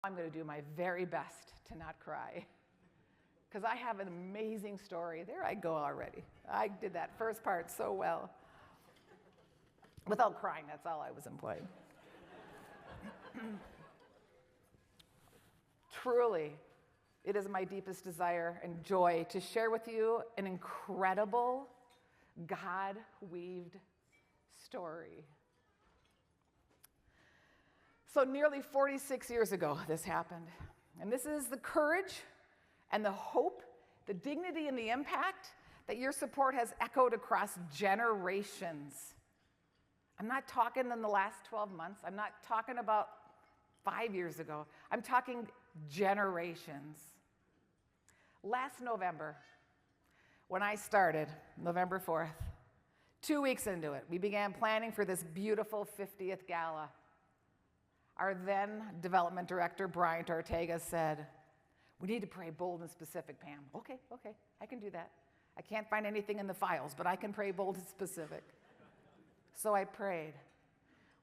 I'm going to do my very best to not cry because I have an amazing story. There I go already. I did that first part so well. Without crying, that's all I was implying. Truly, it is my deepest desire and joy to share with you an incredible God-weaved story. So nearly 46 years ago, this happened. And this is the courage and the hope, the dignity and the impact that your support has echoed across generations. I'm not talking in the last 12 months. I'm not talking about 5 years ago. I'm talking generations. Last November, when I started, November 4th, 2 weeks into it, we began planning for this beautiful 50th gala. Our then development director, Bryant Ortega, said, "We need to pray bold and specific, Pam." Okay, I can do that. I can't find anything in the files, but I can pray bold and specific. So I prayed.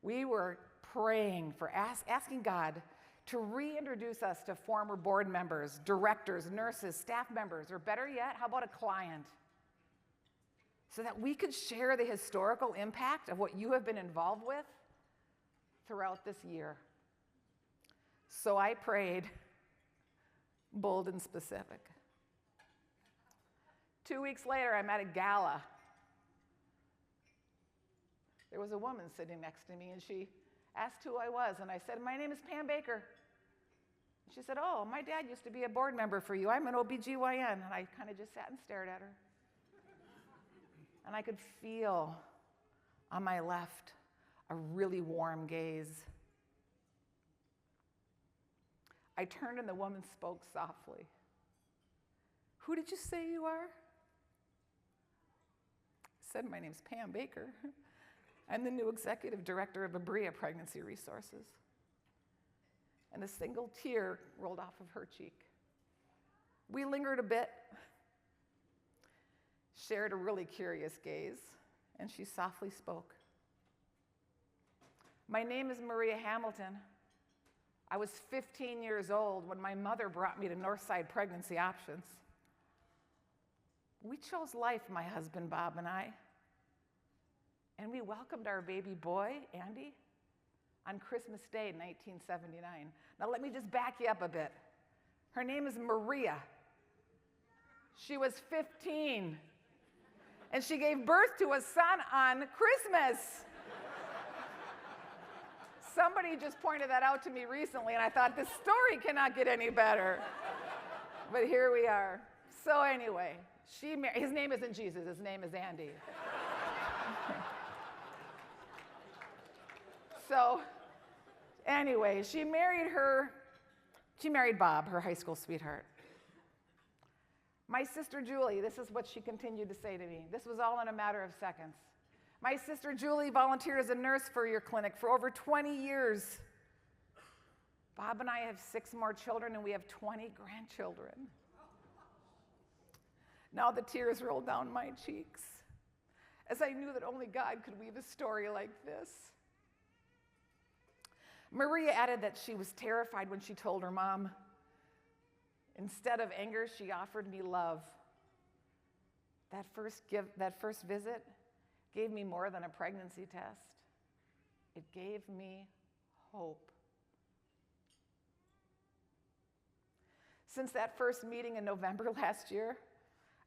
We were praying for asking God to reintroduce us to former board members, directors, nurses, staff members, or better yet, how about a client? So that we could share the historical impact of what you have been involved with throughout this year. So I prayed bold and specific. 2 weeks later, I'm at a gala. There was a woman sitting next to me, and she asked who I was, and I said, "My name is Pam Baker." She said, "Oh, my dad used to be a board member for you. I'm an OBGYN." And I kind of just sat and stared at her. And I could feel on my left a really warm gaze. I turned and the woman spoke softly. "Who did you say you are?" I said, "My name's Pam Baker. I'm the new executive director of Abria Pregnancy Resources." And a single tear rolled off of her cheek. We lingered a bit, shared a really curious gaze, and she softly spoke. "My name is Maria Hamilton. I was 15 years old when my mother brought me to Northside Pregnancy Options. We chose life, my husband Bob and I. And we welcomed our baby boy, Andy, on Christmas Day, 1979. Now let me just back you up a bit. Her name is Maria. She was 15. And she gave birth to a son on Christmas. Somebody just pointed that out to me recently, and I thought, this story cannot get any better. But here we are. So anyway, his name isn't Jesus, his name is Andy. So anyway, she married Bob, her high school sweetheart. "My sister Julie," this is what she continued to say to me. This was all in a matter of seconds. "My sister Julie volunteered as a nurse for your clinic for over 20 years. Bob and I have 6 more children, and we have 20 grandchildren." Now the tears rolled down my cheeks as I knew that only God could weave a story like this. Maria added that she was terrified when she told her mom. Instead of anger, she offered me love. That first visit gave me more than a pregnancy test. It gave me hope. Since that first meeting in November last year,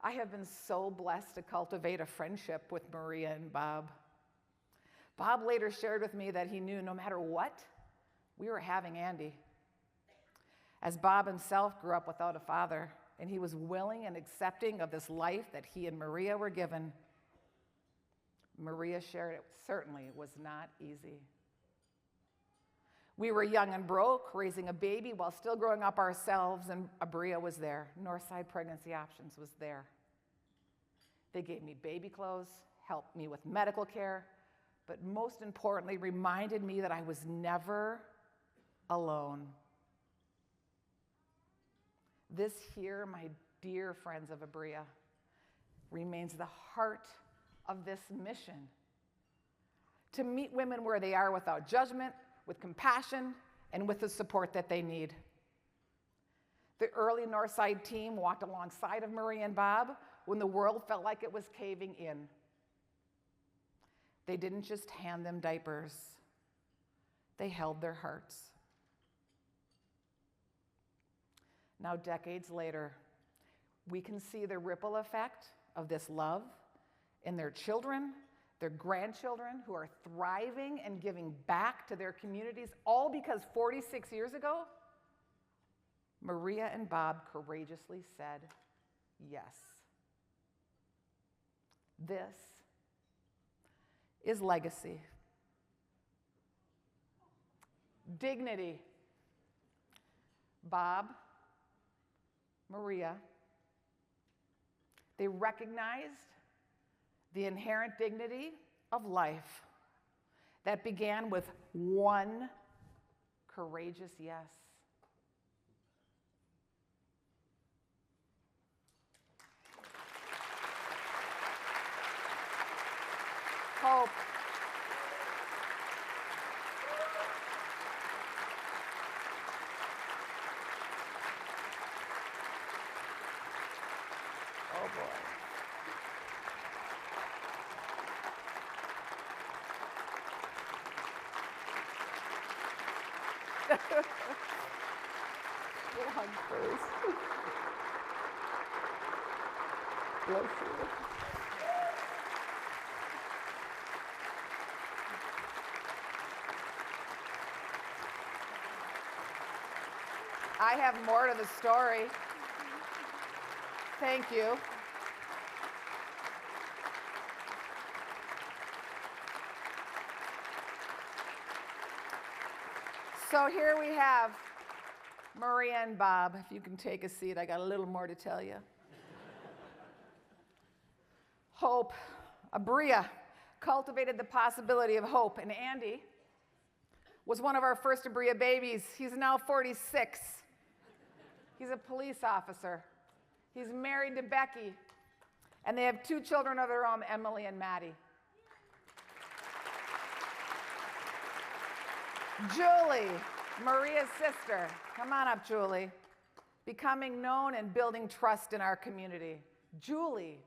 I have been so blessed to cultivate a friendship with Maria and Bob. Bob later shared with me that he knew no matter what, we were having Andy. As Bob himself grew up without a father, and he was willing and accepting of this life that he and Maria were given, Maria shared it certainly was not easy. We were young and broke, raising a baby while still growing up ourselves, and Abria was there. Northside Pregnancy Options was there. They gave me baby clothes, helped me with medical care, but most importantly, reminded me that I was never alone. This here, my dear friends of Abria, remains the heart of this mission. To meet women where they are without judgment, with compassion, and with the support that they need. The early Northside team walked alongside of Maria and Bob when the world felt like it was caving in. They didn't just hand them diapers, they held their hearts. Now, decades later, we can see the ripple effect of this love in their children, their grandchildren who are thriving and giving back to their communities, all because 46 years ago, Maria and Bob courageously said yes. This is legacy. Dignity. Bob, Maria, they recognized the inherent dignity of life that began with one courageous yes. Hope. Oh boy. We'll hug first. Bless you. I have more to the story. Thank you. So here we have Maria and Bob. If you can take a seat, I got a little more to tell you. Hope. Abria cultivated the possibility of hope, and Andy was one of our first Abria babies. He's now 46. He's a police officer. He's married to Becky, and they have 2 children of their own, Emily and Maddie. Julie, Maria's sister. Come on up, Julie. Becoming known and building trust in our community. Julie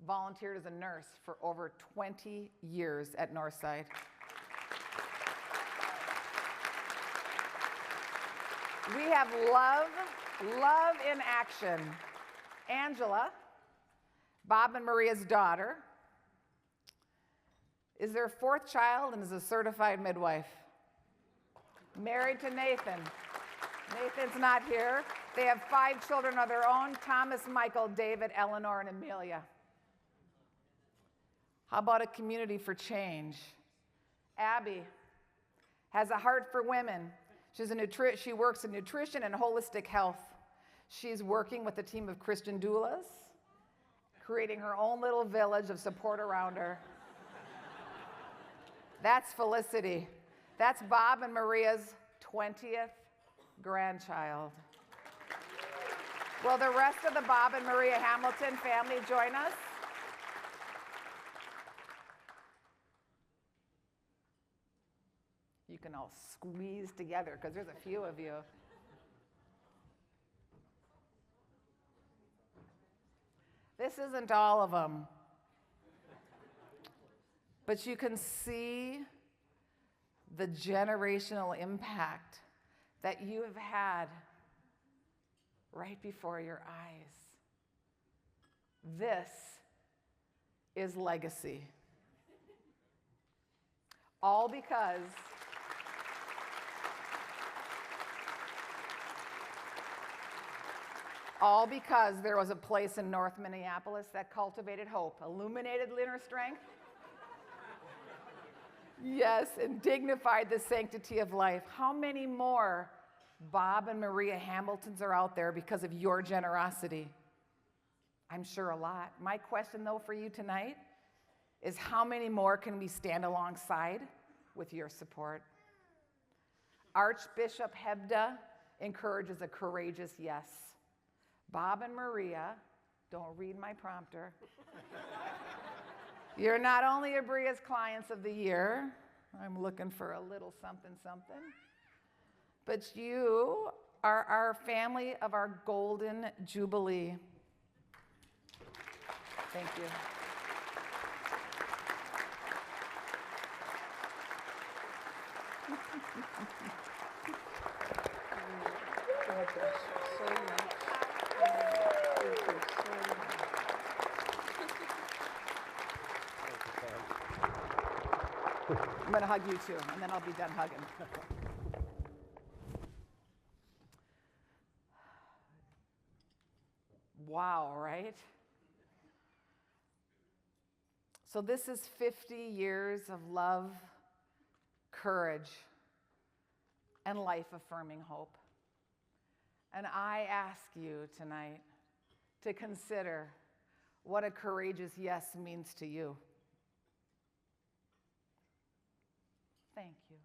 volunteered as a nurse for over 20 years at Northside. We have love in action. Angela, Bob and Maria's daughter, is their 4th child and is a certified midwife. Married to Nathan. Nathan's not here. They have 5 children of their own: Thomas, Michael, David, Eleanor, and Amelia. How about a community for change? Abby has a heart for women. She works in nutrition and holistic health. She's working with a team of Christian doulas, creating her own little village of support around her. That's Felicity. That's Bob and Maria's 20th grandchild. Will the rest of the Bob and Maria Hamilton family join us? You can all squeeze together because there's a few of you. This isn't all of them. But you can see the generational impact that you have had right before your eyes. This is legacy. All because there was a place in North Minneapolis that cultivated hope, illuminated inner strength, yes, and dignified the sanctity of life. How many more Bob and Maria Hamiltons are out there because of your generosity? I'm sure a lot. My question, though, for you tonight is how many more can we stand alongside with your support? Archbishop Hebda encourages a courageous yes. Bob and Maria, don't read my prompter. You're not only Abria's Clients of the Year, I'm looking for a little something something, but you are our family of our golden jubilee. Thank you. Thank you so much. I'm going to hug you too, and then I'll be done hugging. Wow, right? So this is 50 years of love, courage, and life-affirming hope. And I ask you tonight to consider what a courageous yes means to you. Thank you.